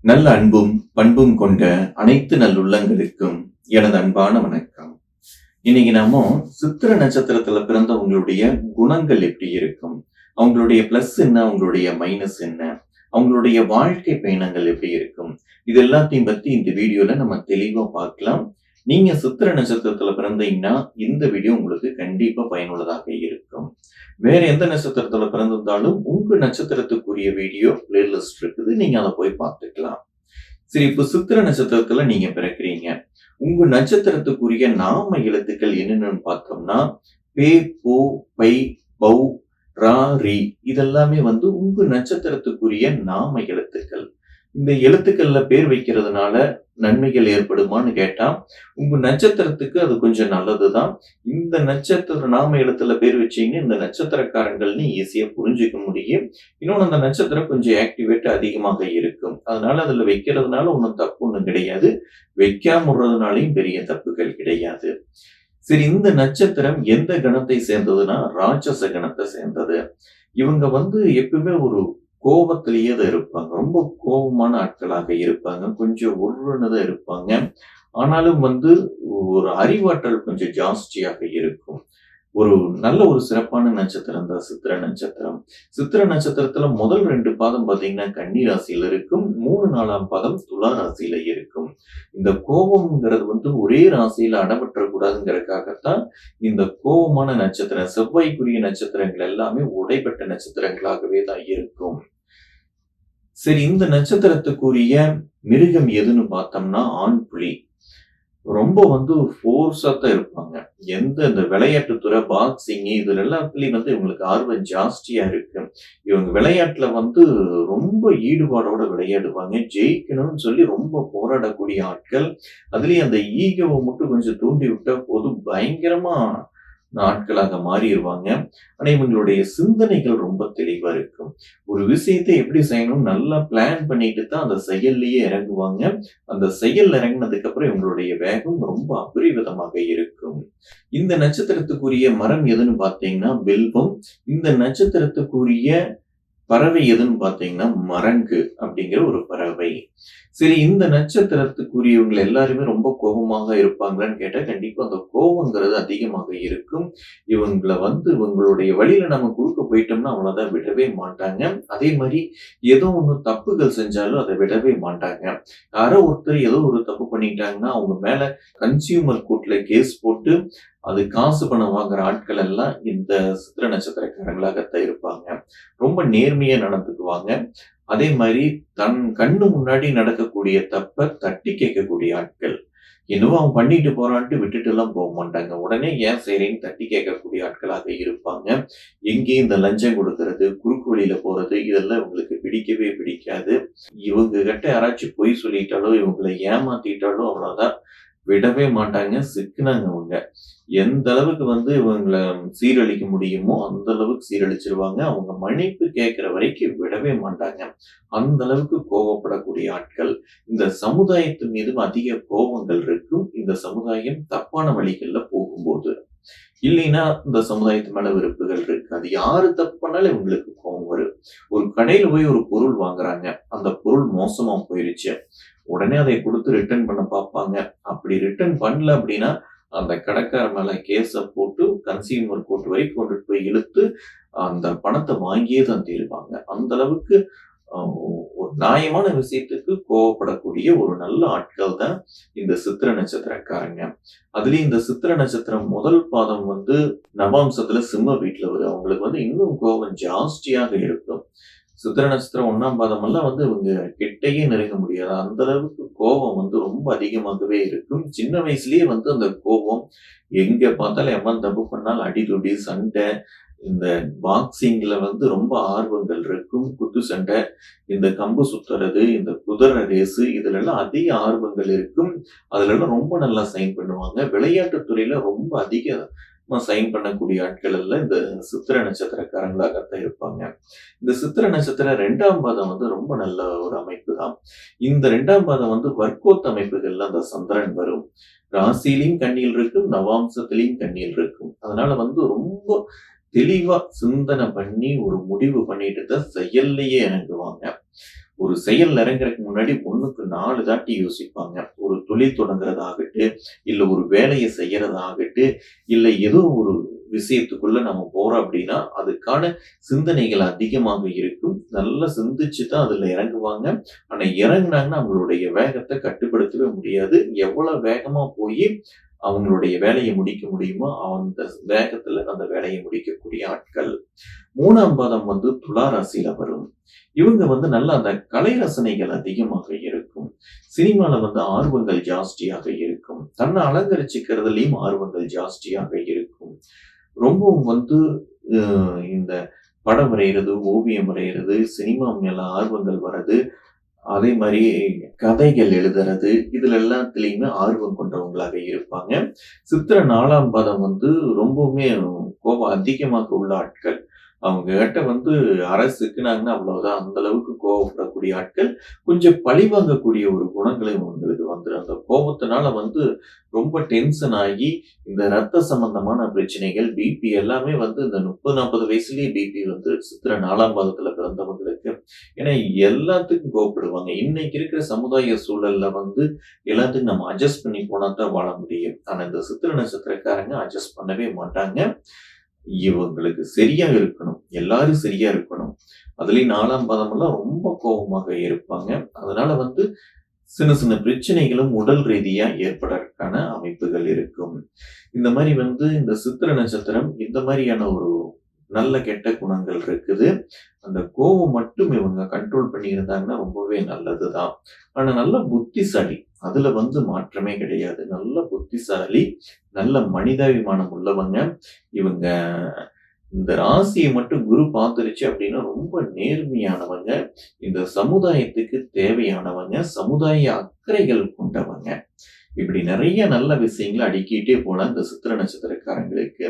நல்ல அன்பும் பண்பும் கொண்ட அனைத்து நல்லுள்ளங்களுக்கும் எனது அன்பான வணக்கம். இன்னைக்கு நாம சித்திர நட்சத்திரத்துல பிறந்தவங்களுடைய குணங்கள் எப்படி இருக்கும், அவங்களுடைய பிளஸ் என்ன, அவங்களுடைய மைனஸ் என்ன, அவங்களுடைய வாழ்க்கை பயணங்கள் எப்படி இருக்கும், இது எல்லாத்தையும் பத்தி இந்த வீடியோல நம்ம தெளிவா பார்க்கலாம். நீங்க சித்திர நட்சத்திரத்துல பிறந்தீங்கன்னா இந்த வீடியோ உங்களுக்கு கண்டிப்பா பயனுள்ளதாக இருக்கும். வேற எந்த நட்சத்திரத்துல பிறந்திருந்தாலும் உங்க நட்சத்திரத்துக்குரிய வீடியோ பிளேலிஸ்ட் இருக்குது, நீங்க அதை போய் பார்த்துக்கலாம். சரி, இப்ப சித்திர நட்சத்திரத்துல நீங்க பிறக்கிறீங்க. உங்க நட்சத்திரத்துக்குரிய நாம எழுத்துக்கள் என்னென்னு பார்த்தோம்னா பே, போ, பை, பௌ, ரா, ரி இதெல்லாமே உங்க நட்சத்திரத்துக்குரிய நாம எழுத்துக்கள். இந்த எழுத்துக்கள்ல பேர் வைக்கிறதுனால நன்மைகள் ஏற்படுமான்னு கேட்டா, உங்க நட்சத்திரத்துக்கு அது கொஞ்சம் நல்லதுதான். இந்த நட்சத்திர நாம எழுத்துல பேர் வச்சீங்க, இந்த நட்சத்திரக்காரங்கள்னு ஈஸியா புரிஞ்சுக்க முடியும். இன்னொன்னு, அந்த நட்சத்திரம் கொஞ்சம் ஆக்டிவேட் அதிகமாக இருக்கும். அதனால அதுல வைக்கிறதுனால ஒன்றும் தப்பு ஒன்றும் கிடையாது. வைக்காம விடுறதுனாலையும் பெரிய தப்புகள் கிடையாது. சரி, இந்த நட்சத்திரம் எந்த கணத்தை சேர்ந்ததுன்னா ராட்சச கணத்தை சேர்ந்தது. இவங்க எப்பவுமே ஒரு கோபத்திலேயே தான் இருப்பாங்க. ரொம்ப கோபமான ஆட்களாக இருப்பாங்க. கொஞ்சம் உருன்னு இருப்பாங்க. ஆனாலும் ஒரு அறிவாற்றல் கொஞ்சம் ஜாஸ்தியாக இருக்கும். ஒரு நல்ல ஒரு சிறப்பான நட்சத்திரம் தான் சித்திர நட்சத்திரம். சித்திர நட்சத்திரத்துல முதல் 2 பாதம் பாத்தீங்கன்னா கன்னி ராசியில இருக்கும். 3, 4ஆம் பாதம் துலா ராசியில இருக்கும். இந்த கோபம்ங்கிறது ஒரே ராசியில அடபற்ற கூடாதுங்கிறதுக்காகத்தான் இந்த கோபமான நட்சத்திரம், செவ்வாய்க்குரிய நட்சத்திரங்கள் எல்லாமே உடைப்பட்ட நட்சத்திரங்களாகவே தான் இருக்கும். சரி, இந்த நட்சத்திரத்துக்குரிய மிருகம் எதுன்னு பார்த்தோம்னா ஆண் புலி. ரொம்ப ஃபோர்ஸா தான் இருப்பாங்க. இந்த விளையாட்டுத்துறை, பாக்ஸிங் இதுல எல்லாத்துலயும் இவங்களுக்கு ஆர்வம் ஜாஸ்தியா இருக்கு. இவங்க விளையாட்டுல ரொம்ப ஈடுபாடோட விளையாடுவாங்க. ஜெயிக்கணும்னு சொல்லி ரொம்ப போராடக்கூடிய ஆட்கள். அதுலயும் அந்த ஈகோவை மட்டும் கொஞ்சம் தூண்டி விட்டா போதும், பயங்கரமா ஆட்களாக மாறிடுவாங்க. ஆனா இவங்களுடைய சிந்தனைகள் ரொம்ப தெளிவா இருக்கும். ஒரு விஷயத்தை எப்படி செய்யணும் நல்லா பிளான் பண்ணிட்டு தான் அந்த செயல்லையே இறங்குவாங்க. அந்த செயல் இறங்கினதுக்கு அப்புறம் இவங்களுடைய வேகம் ரொம்ப அபரிவிதமாக இருக்கும். இந்த நட்சத்திரத்துக்குரிய மரம் எதுன்னு பார்த்தீங்கன்னா வில்வம். இந்த நட்சத்திரத்துக்குரிய பறவை எதுன்னு பார்த்தீங்கன்னா மரங்கு அப்படிங்கிற ஒரு பறவை. சரி, இந்த நட்சத்திரத்துக்குரியவங்க எல்லாருமே ரொம்ப கோபமாக இருப்பாங்களான்னு கேட்டா கண்டிப்பா அந்த கோபங்கிறது அதிகமாக இருக்கும். இவங்கள இவங்களுடைய வழியில நம்ம குறுக்க போயிட்டோம்னா அவ்வளவுதான், விடவே மாட்டாங்க. அதே மாதிரி ஏதோ ஒண்ணு தப்புகள் செஞ்சாலும் அதை விடவே மாட்டாங்க. யாரோ ஒருத்தர் ஏதோ ஒரு தப்பு பண்ணிட்டாங்கன்னா அவங்க மேல கன்சியூமர் கோர்ட்ல கேஸ் போட்டு அது காசு பணம் வாங்குற ஆட்கள் எல்லாம் இந்த சித்திர நட்சத்திரக்காரங்களாகத்தான் இருப்பாங்க. ரொம்ப நேர்மையா நடந்துக்குவாங்க. அதே மாதிரி தன் கண்ணு முன்னாடி நடக்கக்கூடிய தப்ப தட்டி கேட்கக்கூடிய ஆட்கள். என்னவோ அவன் பண்ணிட்டு போறான்ட்டு விட்டுட்டு எல்லாம் போக மாட்டாங்க. உடனே ஏன் செய்றேன்னு தட்டி கேட்கக்கூடிய ஆட்களாக இருப்பாங்க. எங்கேயும் இந்த லஞ்சம் கொடுக்கறது, குறுக்கு வழியில போறது இதெல்லாம் இவங்களுக்கு பிடிக்கவே பிடிக்காது. இவங்க கிட்ட யாராச்சும் பொய் சொல்லிட்டாலோ, இவங்களை ஏமாத்திட்டாலோ அவ்வளவுதான், விடவே மாட்டாங்க. சிக்குனாங்க அவங்க. எந்த அளவுக்கு இவங்கள சீரழிக்க முடியுமோ அந்த அளவுக்கு சீரழிச்சிருவாங்க. அவங்க மன்னிப்பு கேட்கிற வரைக்கும் விடவே மாட்டாங்க. அந்த அளவுக்கு கோபப்படக்கூடிய ஆட்கள். இந்த சமுதாயத்து மீதும் அதிக கோபங்கள் இருக்கும். இந்த சமுதாயம் தப்பான வழிகள்ல போகும்போது. இல்லைன்னா இந்த சமுதாயத்து மேல வெறுப்புகள் இருக்கு. அது யாரு தப்பு பண்ணாலும் இவங்களுக்கு கோபம் வரும். ஒரு கடையில போய் ஒரு பொருள் வாங்குறாங்க. அந்த பொருள் மோசமா போயிருச்சு. உடனே அதை கொடுத்து ரிட்டர்ன் பண்ண பார்ப்பாங்க. அப்படி ரிட்டர்ன் பண்ணல அப்படின்னா அந்த கடைக்கார மேல கேஸ போட்டு கன்சியூமர் கோர்ட் வரைக்கும் கொண்டுட்டு போய் இழுத்து அந்த பணத்தை வாங்கியே தான் தீருவாங்க. அந்த அளவுக்கு ஒரு நியாயமான விஷயத்துக்கு கோவப்படக்கூடிய ஒரு நல்ல ஆட்கள் தான் இந்த சித்திர நட்சத்திரக்காரங்க. அதுலயும் இந்த சித்திர நட்சத்திரம் முதல் பாதம் நவாம்சத்துல சிம்ம வீட்டுல வரும். அவங்களுக்கு இன்னும் கோபம் ஜாஸ்தியாக இருக்கும். சித்திர நட்சத்திரம் 1ஆம் பாதம் எல்லாம் இவங்க கிட்டையே நெருங்க முடியாது. அந்த அளவுக்கு கோபம் ரொம்ப அதிகமாகவே இருக்கும். சின்ன வயசுலயே அந்த கோபம், எங்க பார்த்தாலும் எவன் தப்பு பண்ணாலும் அடிதொடி சண்டை. இந்த பாக்ஸிங்ல ரொம்ப ஆர்வங்கள் இருக்கும். குத்து சண்டை, இந்த கம்பு சுத்துறது, இந்த குதிரை ரேஸு இதுல எல்லாம் அதிக ஆர்வங்கள் இருக்கும். அதுல எல்லாம் ரொம்ப நல்லா சைன் பண்ணுவாங்க. விளையாட்டுத் துறையில ரொம்ப அதிகமா சைன் பண்ணக்கூடிய ஆட்கள் எல்லாம் இந்த சித்திர நட்சத்திரக்காரங்களாகத்தான் இருப்பாங்க. இந்த சித்திர நட்சத்திரம் 2ஆம் பாதம் ரொம்ப நல்ல ஒரு அமைப்பு தான். இந்த 2ஆம் பாதம் வர்க்கோத்த அமைப்புகள்ல அந்த சந்திரன் வரும். ராசியிலையும் கண்ணியில் இருக்கும், நவாம்சத்திலையும் கண்ணியில் இருக்கும். அதனால ரொம்ப தெளிவா சிந்தனை பண்ணி ஒரு முடிவு பண்ணிட்டு தான் செயல்லையே இறங்குவாங்க. ஒரு செயல் இறங்குறதுக்கு முன்னாடி 1க்கு 4 தாட்டி யோசிப்பாங்க. ஒரு தொழில் தொடங்குறதாகட்டு, இல்ல ஒரு வேலைய செய்யறதாகட்டு, இல்ல ஏதோ ஒரு விஷயத்துக்குள்ள நம்ம போறோம் அப்படின்னா, அதுக்கான சிந்தனைகள் அதிகமாக இருக்கும். நல்லா சிந்திச்சு தான் அதுல இறங்குவாங்க. ஆனா இறங்குனாங்கன்னா அவங்களுடைய வேகத்த கட்டுப்படுத்தவே முடியாது. எவ்வளவு வேகமா போயி அவங்களுடைய வேலைய முடிக்க முடியுமோ, அந்த வேகத்துல அந்த வேலைய முடிக்கக்கூடிய ஆட்கள். 3ஆம் பாதம் துலா ராசியில வரும். இவங்க நல்லா அந்த கலை ரசனைகள் அதிகமாக இருக்கும். சினிமால ஆர்வங்கள் ஜாஸ்தியாக இருக்கும். தன்னை அலங்கரிச்சுக்கிறதுலயும் ஆர்வங்கள் ஜாஸ்தியாக இருக்கும். ரொம்பவும் இந்த படம் வரையிறது, ஓவியம் வரையிறது, சினிமா மேல ஆர்வங்கள் வர்றது, அதே மாரி கதைகள் எழுதுறது, இதுல எல்லாத்துலயுமே ஆர்வம் கொண்டவங்களாக இருப்பாங்க. சித்திர 4ஆம் பாதம் ரொம்பவுமே கோபம் அதிகமாக உள்ள ஆட்கள். அவங்க கிட்ட அரை சிக்குனாங்கன்னா அவ்வளவுதான். அந்த அளவுக்கு கோவப்படக்கூடிய ஆட்கள். கொஞ்சம் பழிவாங்கக்கூடிய ஒரு குணங்களும் இவங்களுக்கு வந்துரும். அந்த கோபத்தினால ரொம்ப டென்ஷன் ஆகி, இந்த ரத்த சம்பந்தமான பிரச்சனைகள், பிபி எல்லாமே இந்த 30, 40 வயசுலயே பிபி சித்திர 4ஆம் பாதத்துல பிறந்தவங்களுக்கு. ஏன்னா எல்லாத்துக்கும் கோவப்படுவாங்க. இன்னைக்கு இருக்கிற சமுதாய சூழல்ல எல்லாத்துக்கும் நம்ம அட்ஜஸ்ட் பண்ணி போனா தான் வாழ முடியும். ஆனா இந்த சித்திர நட்சத்திரக்காரங்க அட்ஜஸ்ட் பண்ணவே மாட்டாங்க. இவங்களுக்கு சரியா இருக்கணும். எல்லாரும் சரியா இருக்கணும். அதுலயும் 4ஆம் பாதமெல்லாம் ரொம்ப கோபமாக இருப்பாங்க. அதனால சின்ன சின்ன பிரச்சனைகளும் உடல் ரீதியா ஏற்படறதுக்கான அமைப்புகள் இருக்கும். இந்த மாரி இந்த சித்திர நட்சத்திரம் இந்த மாரியான ஒரு நல்ல கெட்ட குணங்கள் இருக்குது. அந்த கோவம் மட்டும் இவங்க கண்ட்ரோல் பண்ணி இருந்தாங்கன்னா ரொம்பவே நல்லதுதான். ஆனா நல்ல புத்திசாலி. அதுல மாற்றமே கிடையாது. நல்ல புத்திசாலி, நல்ல மனிதாபிமானம் உள்ளவங்க. இவங்க இந்த ராசியை மட்டும் குரு பார்த்துருச்சு அப்படின்னா ரொம்ப நேர்மையானவங்க. இந்த சமுதாயத்துக்கு தேவையானவங்க. சமுதாய அக்கறைகள் கொண்டவங்க. இப்படி நிறைய நல்ல விஷயங்கள அடுக்கிட்டே போலாம் இந்த சித்திர நட்சத்திரக்காரங்களுக்கு.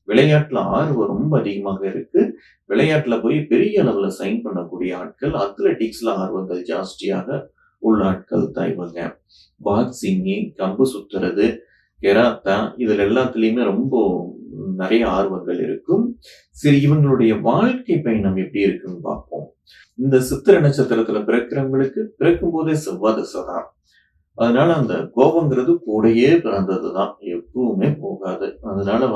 விளையாட்டுல ஆர்வம் ரொம்ப அதிகமாக இருக்கு. விளையாட்டுல போய் பெரிய அளவுல சைன் பண்ணக்கூடிய ஆட்கள். அத்லெட்டிக்ஸ்ல ஆர்வங்கள் ஜாஸ்தியாக உள்ள ஆட்கள் தான் இவங்க. பாக்ஸிங்கு, கம்பு சுத்துறது, கெராத்தா இதுல எல்லாத்துலயுமே ரொம்ப நிறைய ஆர்வங்கள் இருக்கும். சரி, இவங்களுடைய வாழ்க்கை பயணம் எப்படி இருக்குன்னு பார்ப்போம். இந்த சித்திர நட்சத்திரத்துல பிறக்கிறவங்களுக்கு பிறக்கும் போதே செவ்வாய் திசை தான். அதனால அந்த கோபங்கிறது கூடயே பிறந்ததுதான். எப்பவுமே போகாது. அதனால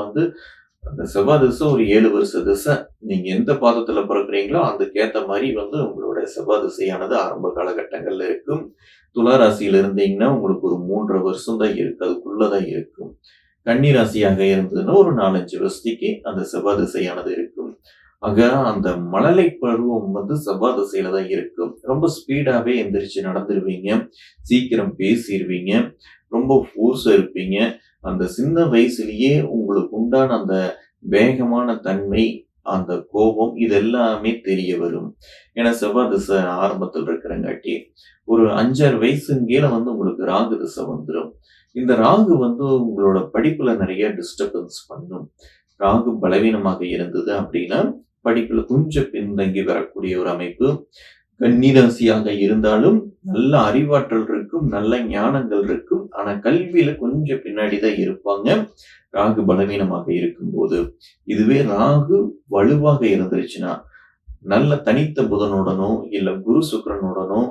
அந்த செவ்வாய் திசை ஒரு 7 வருஷ திசை. நீங்க எந்த பாதத்துல பிறக்கிறீங்களோ அதுக்கேத்த மாதிரி உங்களுடைய செவ்வாய் திசையானது ஆரம்ப காலகட்டங்கள்ல இருக்கும். துலா ராசியில இருந்தீங்கன்னா உங்களுக்கு ஒரு 3.5 வருஷம் தான் இருக்கு. அதுக்குள்ளதான் இருக்கும். கன்னி ராசியாக இருந்ததுன்னா ஒரு 4, 5 வருஷத்துக்கு அந்த செவ்வாய் திசையானது இருக்கும். ஆக அந்த மழலை பருவம் செவ்வாய் திசையில தான் இருக்கும். ரொம்ப ஸ்பீடாவே எந்திரிச்சு நடந்துருவீங்க. சீக்கிரம் பேசிடுவீங்க. ரொம்ப ஃபோர்ஸா இருப்பீங்க. அந்த சின்ன வயசுலயே உங்களுக்கு உண்டான அந்த வேகமான தன்மை, அந்த கோபம் இது எல்லாமே தெரிய வரும். ஏன்னா செவ்வாய் திசை ஆரம்பத்தில் இருக்கிறங்காட்டி ஒரு 5, 6 வயசுங்கீழ உங்களுக்கு ராகு திசை வந்துடும். இந்த ராகு உங்களோட படிப்புல நிறைய டிஸ்டர்பன்ஸ் பண்ணும். ராகு பலவீனமாக இருந்தது அப்படின்னா படிப்புல கொஞ்சம் பின்தங்கி வரக்கூடிய ஒரு அமைப்பு. கன்னிராசியாக இருந்தாலும் நல்ல அறிவாற்றல் இருக்கும், நல்ல ஞானங்கள் இருக்கும். ஆனா கல்வியில கொஞ்சம் பின்னாடிதான் இருப்பாங்க ராகு பலவீனமாக இருக்கும்போது. இதுவே ராகு வலுவாக இருந்துருச்சுன்னா, நல்ல தனித்த புதனுடனோ இல்ல குரு சுக்கிரனுடனோ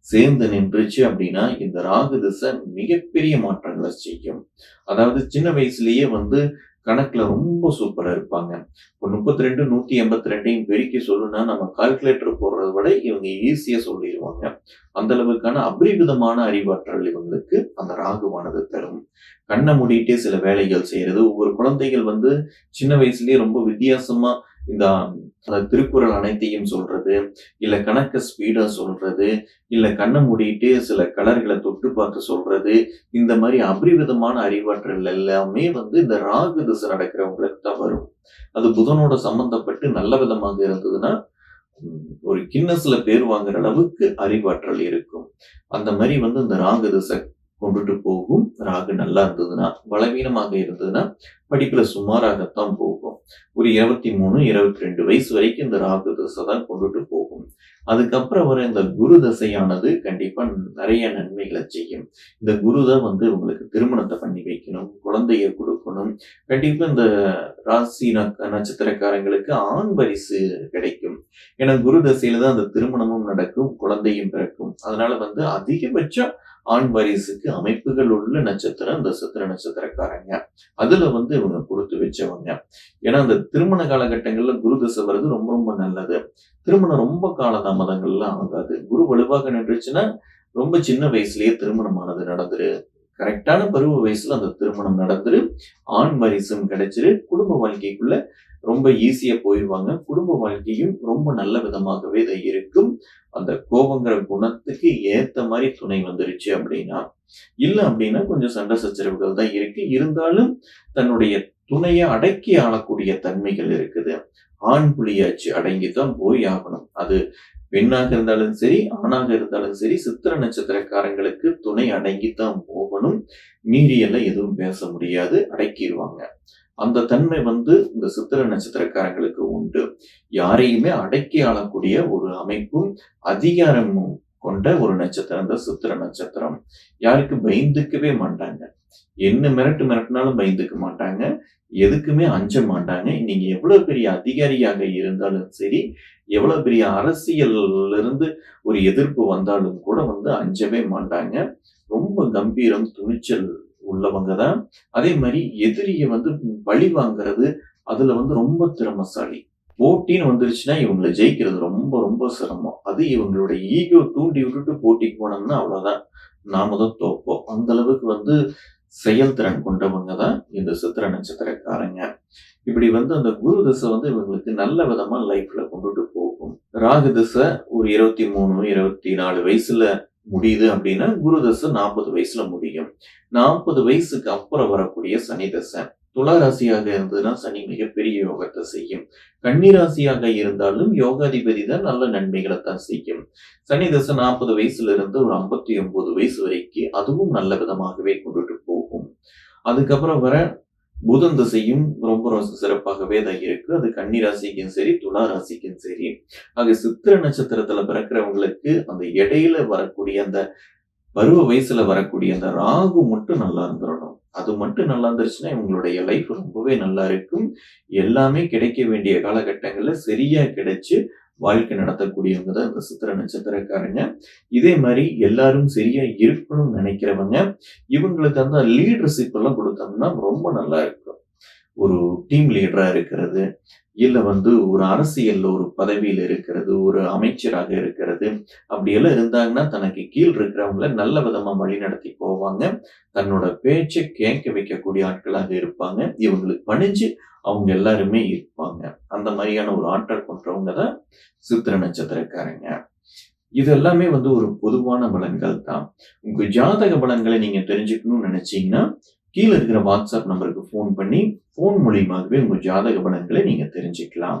சேர்ந்து நின்றுச்சு அப்படின்னா இந்த ராகு திசை மிகப்பெரிய மாற்றங்களை செய்யும். அதாவது சின்ன வயசுலயே கணக்குல ரொம்ப சூப்பரா இருப்பாங்க. இப்போ 32, 182 பெருக்கி சொல்லுனா நம்ம கால்குலேட்டர் போடுறத விட இவங்க ஈஸியா சொல்லிடுவாங்க. அந்த அளவுக்கான அபரிவிதமான அறிவாற்றல் இவங்களுக்கு அந்த ராகுவானது தரும். கண்ணை மூடிட்டே சில வேலைகள் செய்யறது. ஒவ்வொரு குழந்தைகள் சின்ன வயசுலயே ரொம்ப வித்தியாசமா இந்த திருக்குறள் அனைத்தையும் சொல்றது, இல்ல கணக்க ஸ்பீடா சொல்றது, இல்ல கண்ணை மூடிட்டு சில கலர்களை தொட்டு பார்த்து சொல்றது, இந்த மாதிரி அபரிவிதமான அறிவாற்றல் எல்லாமே இந்த ராகு திசை நடக்கிறவங்களுக்கு தான் வரும். அது புதனோட சம்பந்தப்பட்டு நல்ல விதமாக இருந்ததுன்னா ஒரு கின்னஸ்ல பேர் வாங்குற அளவுக்கு அறிவாற்றல் இருக்கும். அந்த மாதிரி இந்த ராகு திசை கொண்டுட்டு போகும். ராகு நல்லா இருந்ததுன்னா, பலவீனமாக இருந்ததுன்னா படிப்புல சுமாராகத்தான் போகும். ஒரு 23, 22 வயசு வரைக்கும் இந்த ராகு திசை தான் கொண்டுட்டு போகும். அதுக்கப்புறம் வர இந்த குரு தசையானது கண்டிப்பா நிறைய நன்மைகளை செய்யும். இந்த குரு தான் உங்களுக்கு திருமணத்தை பண்ணி வைக்கணும், குழந்தைய கொடுக்கணும். கண்டிப்பா இந்த ராசி நட்சத்திரக்காரங்களுக்கு ஆண் வாரிசு கிடைக்கும். ஏன்னா குரு தசையில தான் அந்த திருமணமும் நடக்கும், குழந்தையும் பிறக்கும். அதனால அதிகபட்சம் ஆண் வாரிசுக்கு அமைப்புகள் உள்ள நட்சத்திரம் இந்த சித்திர நட்சத்திரக்காரங்க. அதுல இவங்க கொடுத்து வச்சவங்க. ஏன்னா அந்த திருமண காலகட்டங்கள்ல குரு தசை வர்றது ரொம்ப ரொம்ப நல்லது. திருமணம் ரொம்ப காலதாமதங்கள்லாம் ஆகாது. குரு வலுவாக நின்றுச்சுன்னா ரொம்ப சின்ன வயசுலயே திருமணமானது நடந்துரு. கரெக்டான பருவ வயசுல அந்த திருமணம் நடந்துரு. ஆண் வாரிசும் கிடைச்சிரு. குடும்ப வாழ்க்கைக்குள்ள ரொம்ப ஈஸியா போயிருவாங்க. குடும்ப வாழ்க்கையும் ரொம்ப நல்ல விதமாகவே இது இருக்கும். அந்த கோபங்கிற குணத்துக்கு ஏத்த மாதிரி துணை வந்துருச்சு அப்படின்னா, இல்ல அப்படின்னா கொஞ்சம் சண்டை சச்சரவுகள் தான் இருக்கு. இருந்தாலும் தன்னுடைய துணையை அடக்கி ஆளக்கூடிய தன்மைகள் இருக்குது. ஆண் புலியாச்சு அடங்கித்தான் போய் ஆகணும். அது பெண்ணாக இருந்தாலும் சரி, ஆணாக இருந்தாலும் சரி, சித்திர நட்சத்திரக்காரங்களுக்கு துணை அடங்கித்தான் போகணும். மீறியெல்லாம் எதுவும் பேச முடியாது, அடக்கிடுவாங்க. அந்த தன்மை இந்த சித்திர நட்சத்திரக்காரங்களுக்கு உண்டு. யாரையுமே அடக்கி ஆளக்கூடிய ஒரு அமைப்பும் அதிகாரமும் கொண்ட ஒரு நட்சத்திரம் இந்த சித்திர நட்சத்திரம். யாருக்கு பயந்துக்கவே மாட்டாங்க. என்ன மிரட்டினாலும் பயந்துக்க மாட்டாங்க. எதுக்குமே அஞ்ச மாட்டாங்க. நீங்க எவ்வளவு பெரிய அதிகாரியாக இருந்தாலும் சரி, எவ்வளவு பெரிய அரசியல்ல இருந்து ஒரு எதிர்ப்பு வந்தாலும் கூட அஞ்சவே மாட்டாங்க. ரொம்ப கம்பீரம், துணிச்சல் உள்ளவங்க தான். அதே மாதிரி எதிரிய பழி வாங்குறது அதுல ரொம்ப திறமசாலி. போட்டின்னு வந்துருச்சுன்னா இவங்களை ஜெயிக்கிறது ரொம்ப ரொம்ப சிரமம். அது இவங்களுடைய ஈகோ தூண்டி விட்டுட்டு போட்டிக்கு போனோம்னா அவ்வளவுதான், நாம தான் தோப்போம். அந்த அளவுக்கு செயல்திறன் கொண்டவங்க தான் இந்த சித்திர நட்சத்திரக்காரங்க. இப்படி அந்த குரு திசை இவங்களுக்கு நல்ல விதமா லைஃப்ல கொண்டுட்டு போகும். ராகு திசை ஒரு 23, 24 வயசுல முடியுது அப்படின்னா குரு தசை 40 வயசுல முடியும். 40 வயசுக்கு அப்புறம் வரக்கூடிய சனி தசை. துலா ராசியாக இருந்ததுன்னா சனி மிகப்பெரிய யோகத்தை செய்யும். கன்னி ராசியாக இருந்தாலும் யோகாதிபதி தான் நல்ல நன்மைகளை தான் செய்யும். சனி தசை 40 வயசுல இருந்து ஒரு 59 வயசு வரைக்கும் அதுவும் நல்ல விதமாகவே கொண்டுட்டு போகும். அதுக்கப்புறம் வர புதன் திசையும் ரொம்ப சிறப்பாகவே தான் இருக்கு. அது கன்னி ராசிக்கும் சரி, துலா ராசிக்கும் சரி. ஆக சித்திர நட்சத்திரத்துல பிறக்கிறவங்களுக்கு அந்த இடையில வரக்கூடிய அந்த பருவ வயசுல வரக்கூடிய அந்த ராகு மட்டும் நல்லா இருந்துடணும். அது மட்டும் நல்லா இருந்துருச்சுன்னா இவங்களுடைய லைஃப் ரொம்பவே நல்லா இருக்கும். எல்லாமே கிடைக்க வேண்டிய காலகட்டங்கள்ல சரியா கிடைச்சு வாழ்க்கை நடத்தக்கூடியவங்க தான் இந்த சித்திர நட்சத்திரக்காரங்க. இதே மாதிரி எல்லாரும் சரியா இருக்கணும்னு நினைக்கிறவங்க இவங்களுக்கு அந்த லீடர்ஷிப் எல்லாம் கொடுத்தோம்னா ரொம்ப நல்லா இருக்கும். ஒரு டீம் லீடரா இருக்கிறது, இல்ல ஒரு அரசியல்ல ஒரு பதவியில இருக்கிறது, ஒரு அமைச்சராக இருக்கிறது, அப்படியெல்லாம் இருந்தாங்கன்னா தனக்கு கீழ் இருக்கிறவங்கள நல்ல விதமா வழி நடத்தி போவாங்க. தன்னோட பேச்சை கேட்க வைக்கக்கூடிய ஆட்களாக இருப்பாங்க. இவங்களுக்கு பணிஞ்சு அவங்க எல்லாருமே இருப்பாங்க. அந்த மாதிரியான ஒரு ஆற்றல் கொண்டவங்க தான் சித்திர நட்சத்திரக்காரங்க. இது எல்லாமே ஒரு பொதுவான பலன்கள் தான். உங்க ஜாதக பலன்களை நீங்க தெரிஞ்சுக்கணும்னு நினைச்சீங்கன்னா கீழே இருக்கிற வாட்ஸ்அப் நம்பருக்கு ஃபோன் பண்ணி ஃபோன் மூலியமாகவே உங்க ஜாதக பலன்களை நீங்க தெரிஞ்சுக்கலாம்.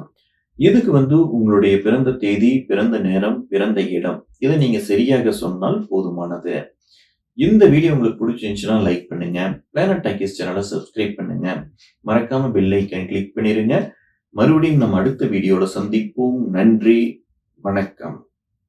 இதுக்கு உங்களுடைய பிறந்த தேதி, பிறந்த நேரம், பிறந்த இடம் இதை நீங்க சரியாக சொன்னால் போதுமானது. இந்த வீடியோ உங்களுக்கு பிடிச்சிருந்துச்சுன்னா லைக் பண்ணுங்க. பிளானட் டாக்கீஸ் சேனலை சப்ஸ்கிரைப் பண்ணுங்க. மறக்காம பெல் ஐகான் கிளிக் பண்ணிருங்க. மறுபடியும் நம்ம அடுத்த வீடியோல சந்திப்போம். நன்றி, வணக்கம்.